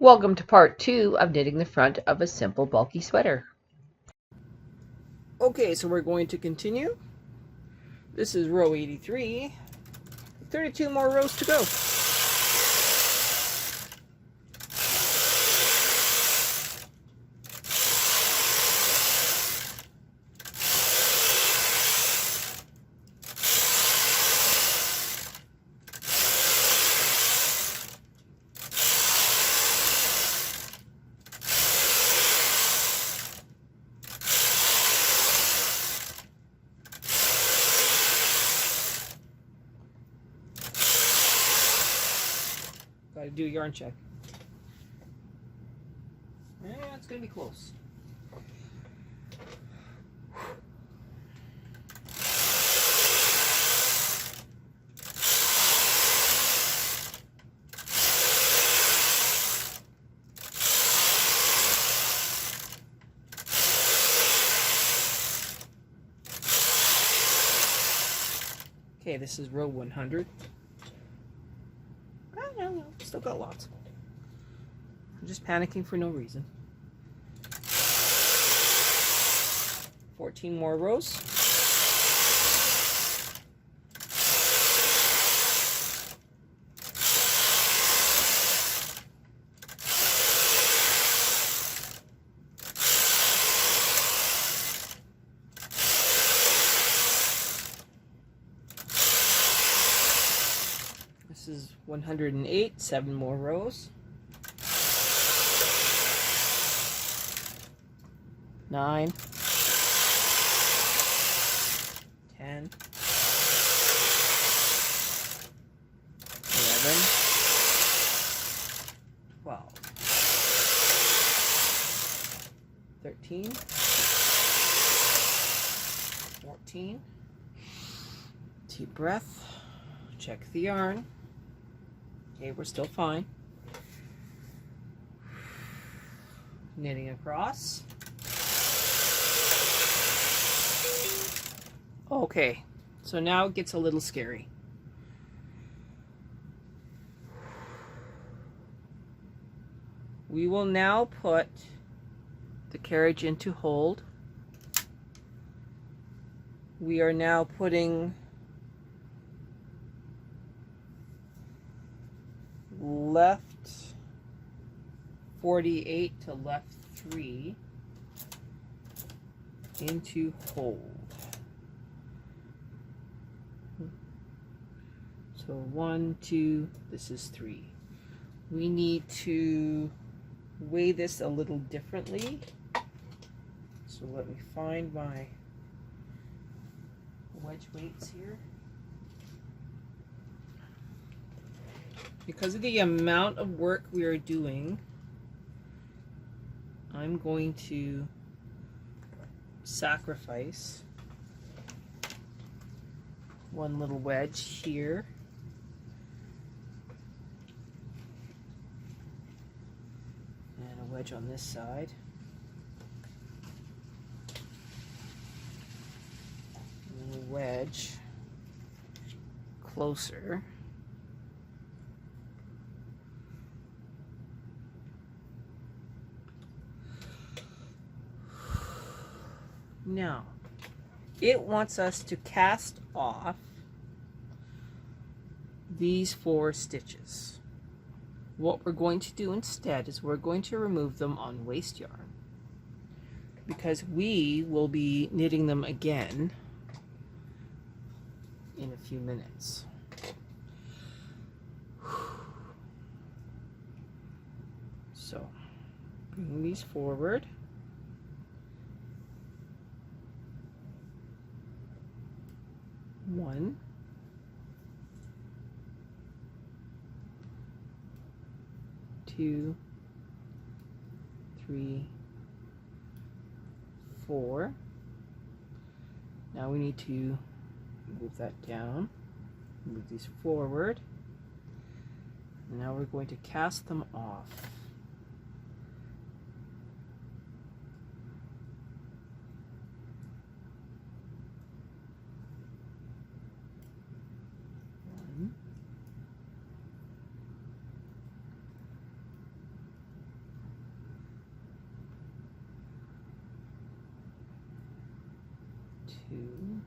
Welcome to part 2 of knitting the front of a simple bulky sweater. Okay, so we're going to continue. This is row 83. 32 more rows to go. Got to do a yarn check. Yeah, it's going to be close. Okay, this is row 100. No, still got lots. I'm just panicking for no reason. 14 more rows. This is 108, 7 more rows. 9, 10, 11, 12, 13, 14. Deep breath. Check the yarn. Okay, we're still fine. Knitting across. Okay, so now it gets a little scary. We will now put the carriage into hold. We are now putting left 48 to left 3 into hold. So 1, 2, this is 3. We need to weigh this a little differently. So let me find my wedge weights here. Because of the amount of work we are doing, I'm going to sacrifice one little wedge here. And a wedge on this side. And a wedge closer. Now, it wants us to cast off these 4 stitches. What we're going to do instead is we're going to remove them on waste yarn, because we will be knitting them again in a few minutes. So, bring these forward. One, 2, 3, 4. Now we need to move that down, move these forward, and now we're going to cast them off. 2.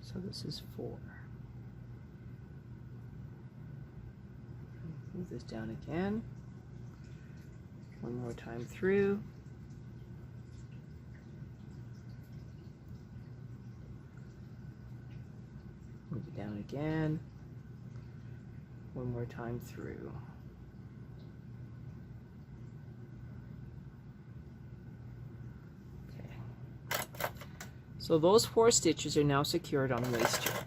So this is 4. Move this down again. One more time through. Move it down again. One more time through. Okay. So those 4 stitches are now secured on the waist yarn.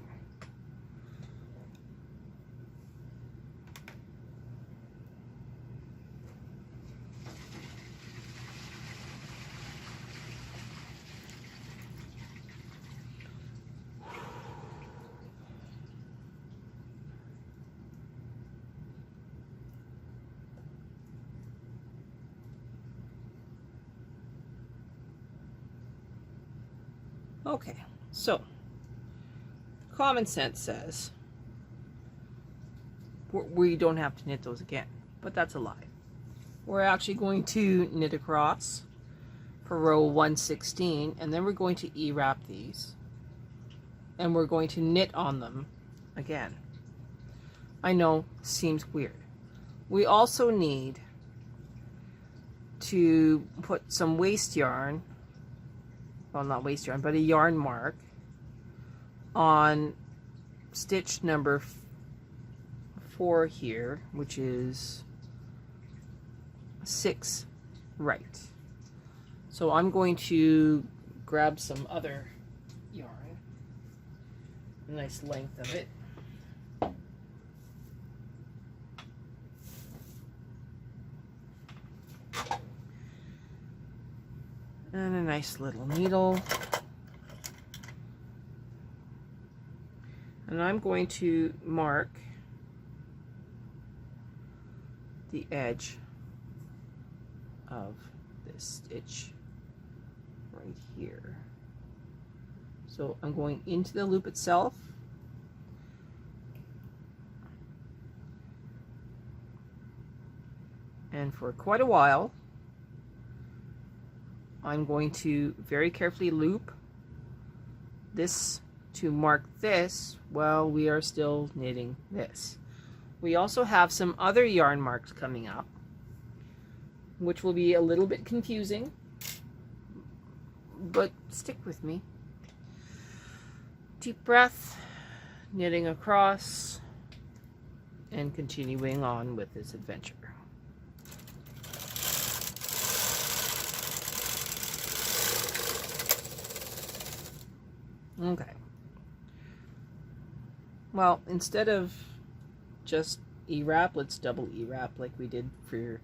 Okay, so common sense says we don't have to knit those again, but that's a lie. We're actually going to knit across for row 116, and then we're going to E-wrap these, and we're going to knit on them again. I know, seems weird. We also need to put some waste yarn, well, not waste yarn, but a yarn mark on stitch number 4 here, which is 6 right. So I'm going to grab some other yarn, a nice length of it. And a nice little needle. And I'm going to mark the edge of this stitch right here. So I'm going into the loop itself, and for quite a while I'm going to very carefully loop this to mark this while we are still knitting this. We also have some other yarn marks coming up, which will be a little bit confusing, but stick with me. Deep breath, knitting across, and continuing on with this adventure. Okay. Well, instead of just E-wrap, let's double E-wrap like we did for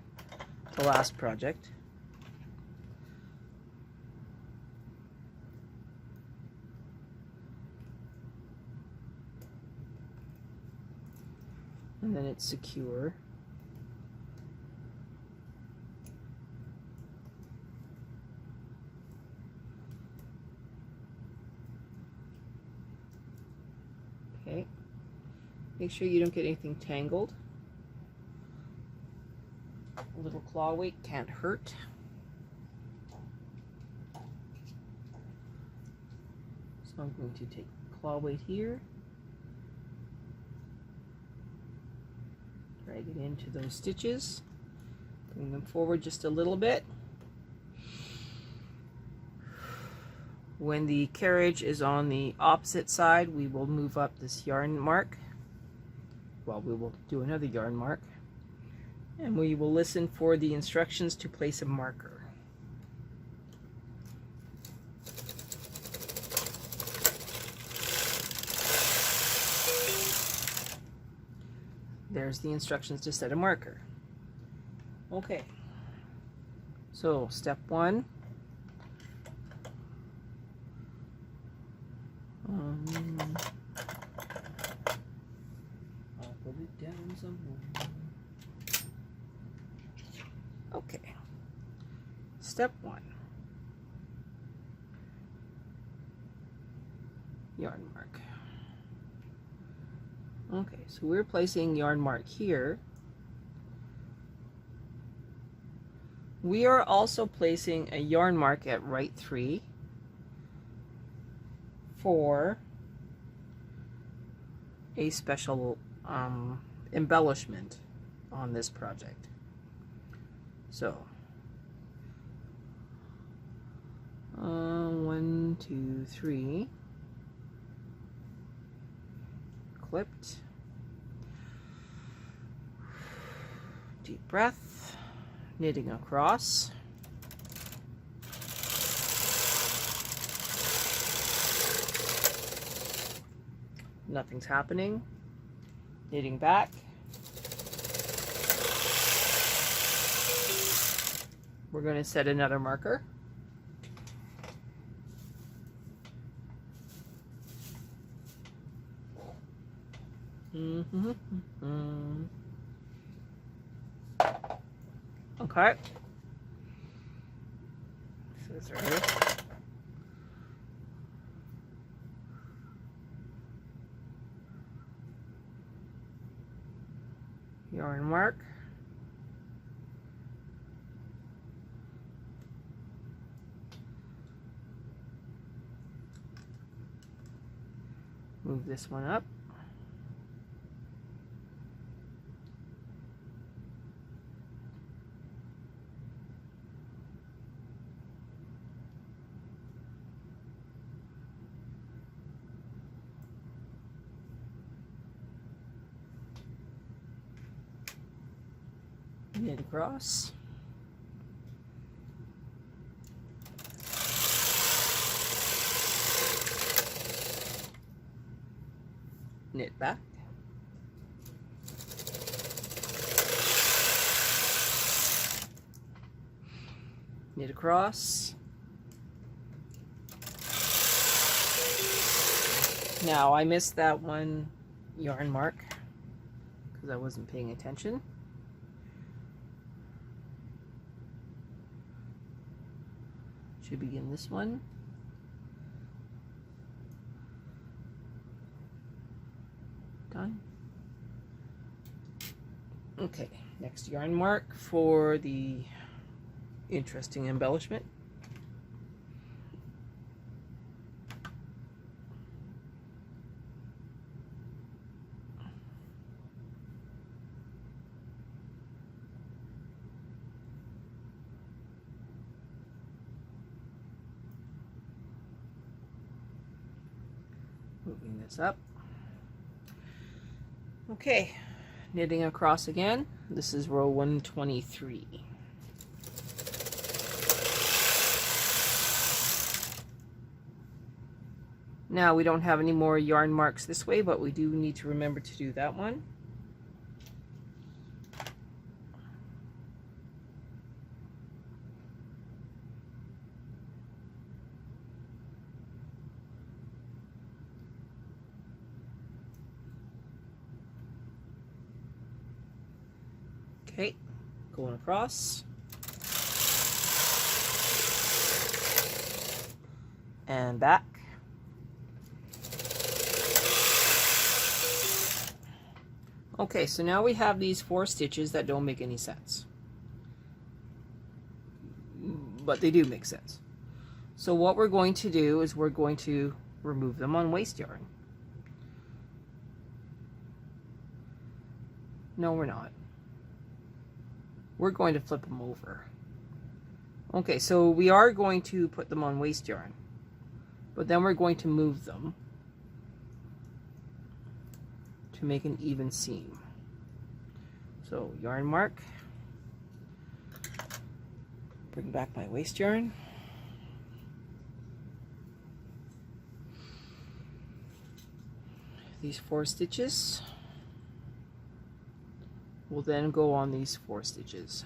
the last project. And then it's secure. Okay. Make sure you don't get anything tangled. A little claw weight can't hurt. So I'm going to take claw weight here, drag it into those stitches, bring them forward just a little bit. When the carriage is on the opposite side, we will move up this yarn mark. Well, we will do another yarn mark, and we will listen for the instructions to place a marker. There's the instructions to set a marker. Okay, so step 1. I'll put it down somewhere. Okay. step 1. Yarn mark. Okay, so we're placing yarn mark here. We are also placing a yarn mark at right 3 for a special embellishment on this project. So 1, 2, 3, clipped, deep breath, knitting across, nothing's happening, knitting back, we're going to set another marker, okay, scissors, yarn mark, move this one up, knit across, knit back, knit across. Now I missed that one yarn mark because I wasn't paying attention. Should begin this one. Done. Okay, next yarn mark for the interesting embellishment. Moving this up. Okay, knitting across again. This is row 123. Now we don't have any more yarn marks this way, but we do need to remember to do that one. Okay, going across. And back. Okay, so now we have these 4 stitches that don't make any sense. But they do make sense. So what we're going to do is we're going to remove them on waste yarn. No, we're not. We're going to flip them over. Okay, so we are going to put them on waste yarn, but then we're going to move them to make an even seam. So yarn mark, bring back my waste yarn, these 4 stitches will then go on these 4 stitches.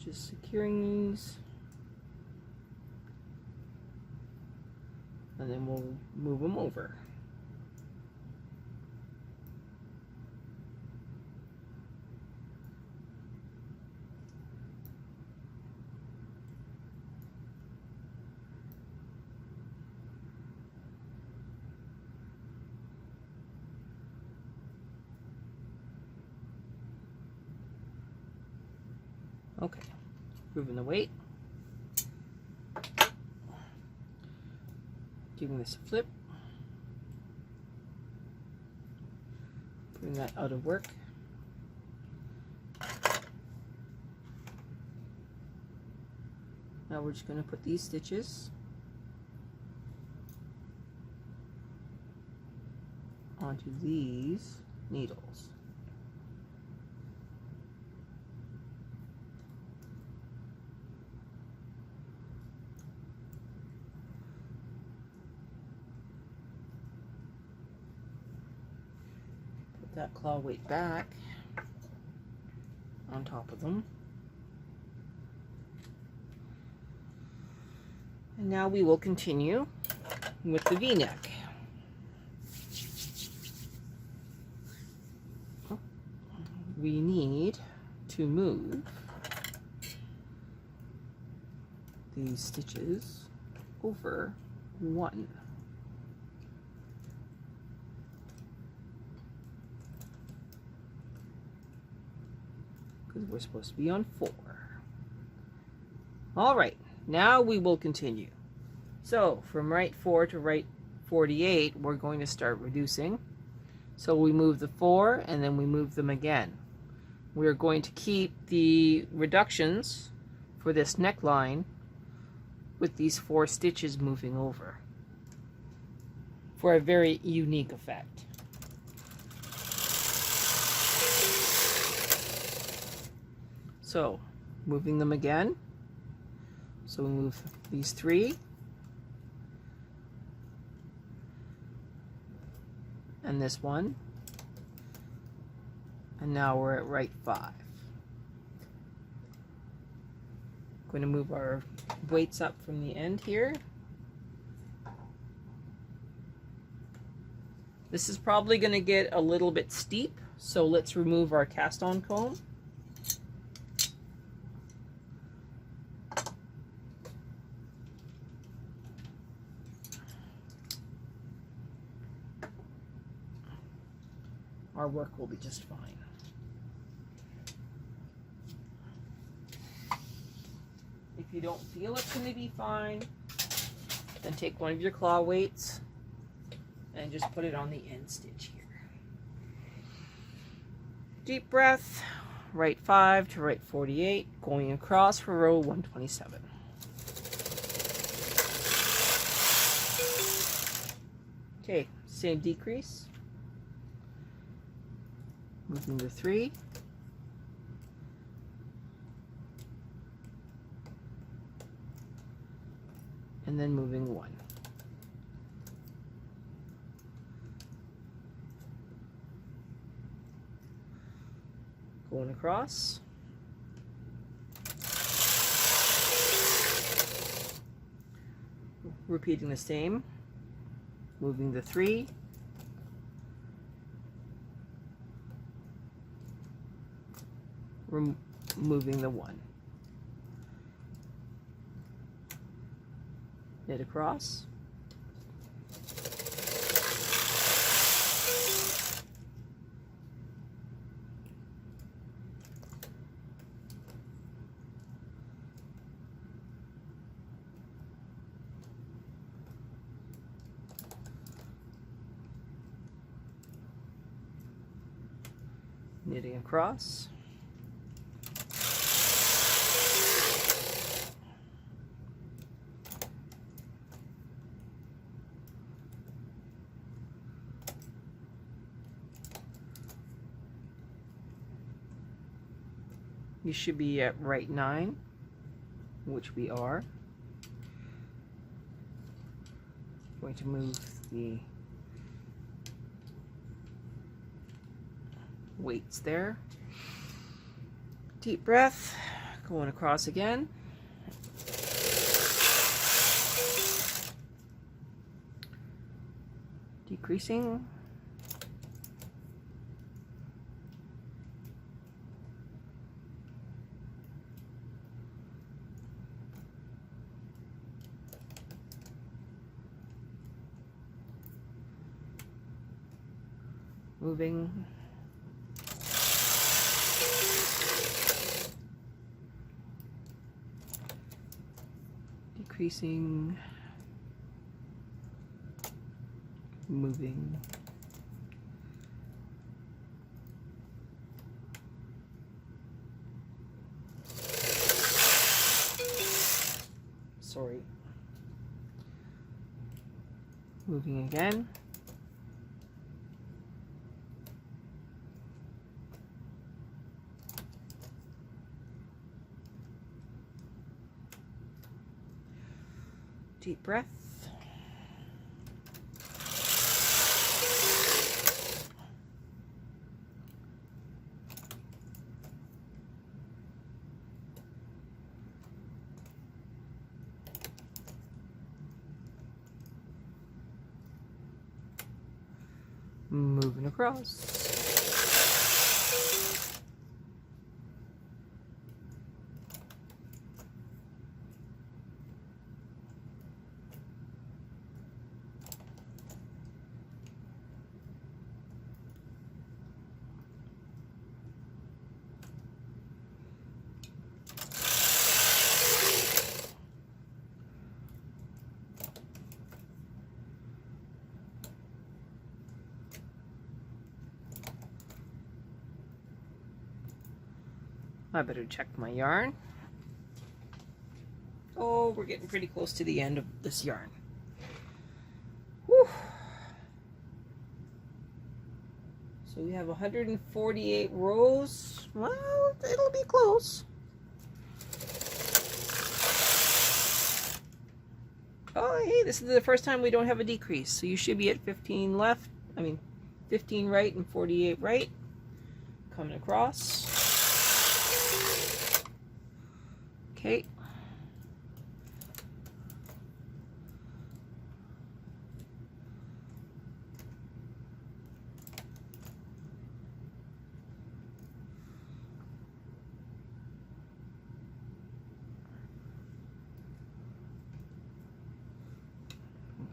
Just securing these. And then we'll move them over. Okay, moving the weight. Giving this a flip. Putting that out of work. Now we're just going to put these stitches onto these needles. Put that claw weight back on top of them. And now we will continue with the V-neck. We need to move these stitches over one. Because we're supposed to be on 4. All right, now we will continue. So from right 4 to right 48, we're going to start reducing. So we move the 4 and then we move them again. We're going to keep the reductions for this neckline with these 4 stitches moving over for a very unique effect. So moving them again. So we move these 3 and this one, and now we're at right 5. Going to move our weights up from the end here. This is probably going to get a little bit steep, so let's remove our cast-on comb. Our work will be just fine. If you don't feel it's going to be fine, then take one of your claw weights and just put it on the end stitch here. Deep breath, right 5 to right 48, going across for row 127. Okay, same decrease. Moving to 3. And then moving 1. Going across. Repeating the same. Moving the 3. Removing the 1. Knit across. Knitting across. You should be at right 9, which we are. Going to move the weights there. Deep breath, Going across again. Decreasing. Moving. Decreasing. Moving. Sorry. Moving again. Deep breath. Moving across. I better check my yarn. Oh, we're getting pretty close to the end of this yarn. Whew. So we have 148 rows. Well, it'll be close. Oh, hey, this is the first time we don't have a decrease. So you should be at 15 left. 15 right and 48 right. Coming across. Okay.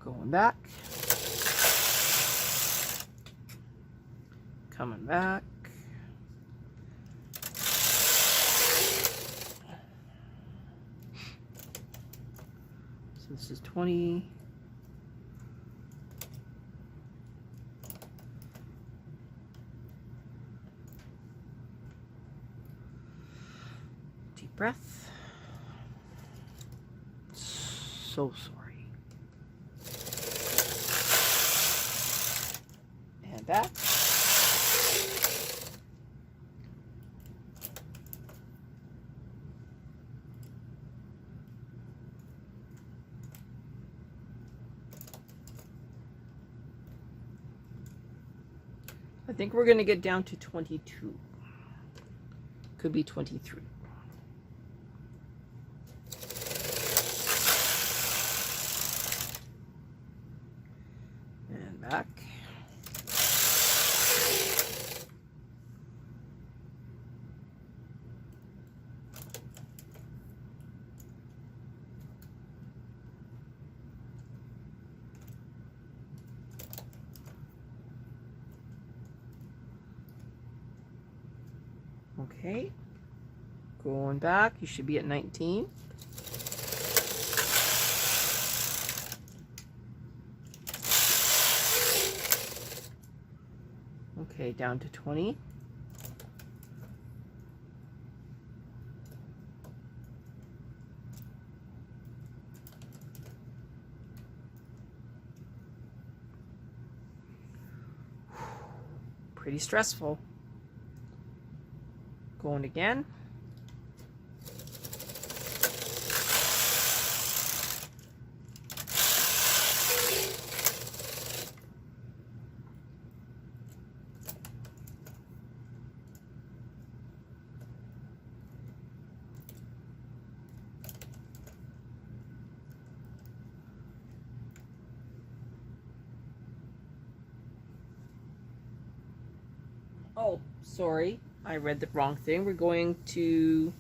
Going back. Coming back. This is 20. Deep breath. So sorry. And back. I think we're going to get down to 22. Could be 23. And back. Okay, going back, you should be at 19. Okay, down to 20. Pretty stressful. Going again. Oh, sorry, I read the wrong thing. We're going to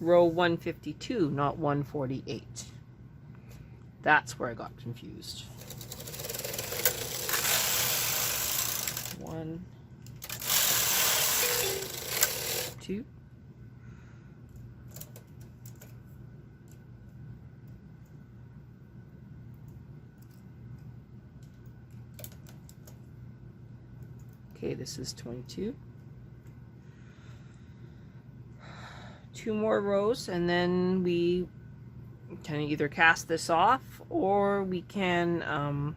row 152, not 148. That's where I got confused. 1, 2. Okay, this is 22. 2 more rows, and then we can either cast this off, or we can,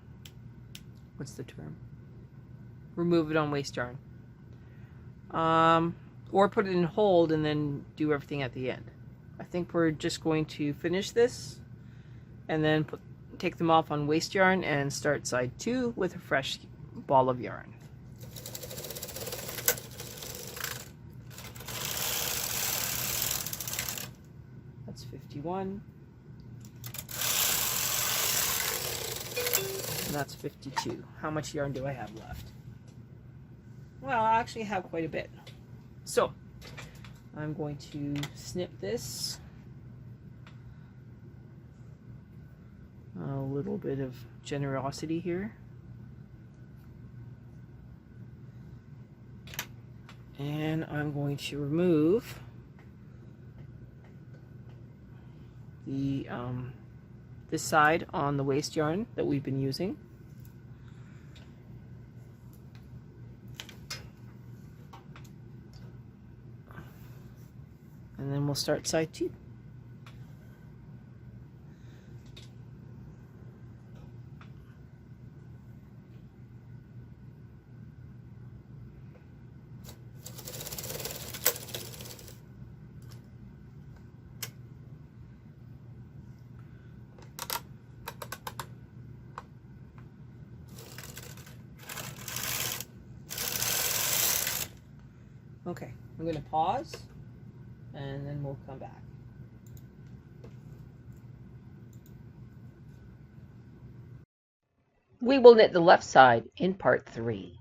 what's the term? Remove it on waste yarn. Or put it in hold and then do everything at the end. I think we're just going to finish this and then take them off on waste yarn and start side 2 with a fresh ball of yarn. That's 51. And that's 52. How much yarn do I have left? Well, I actually have quite a bit. So, I'm going to snip this. A little bit of generosity here. And I'm going to remove the this side on the waste yarn that we've been using. And then we'll start side 2. Okay, I'm going to pause and then we'll come back. We will knit the left side in part 3.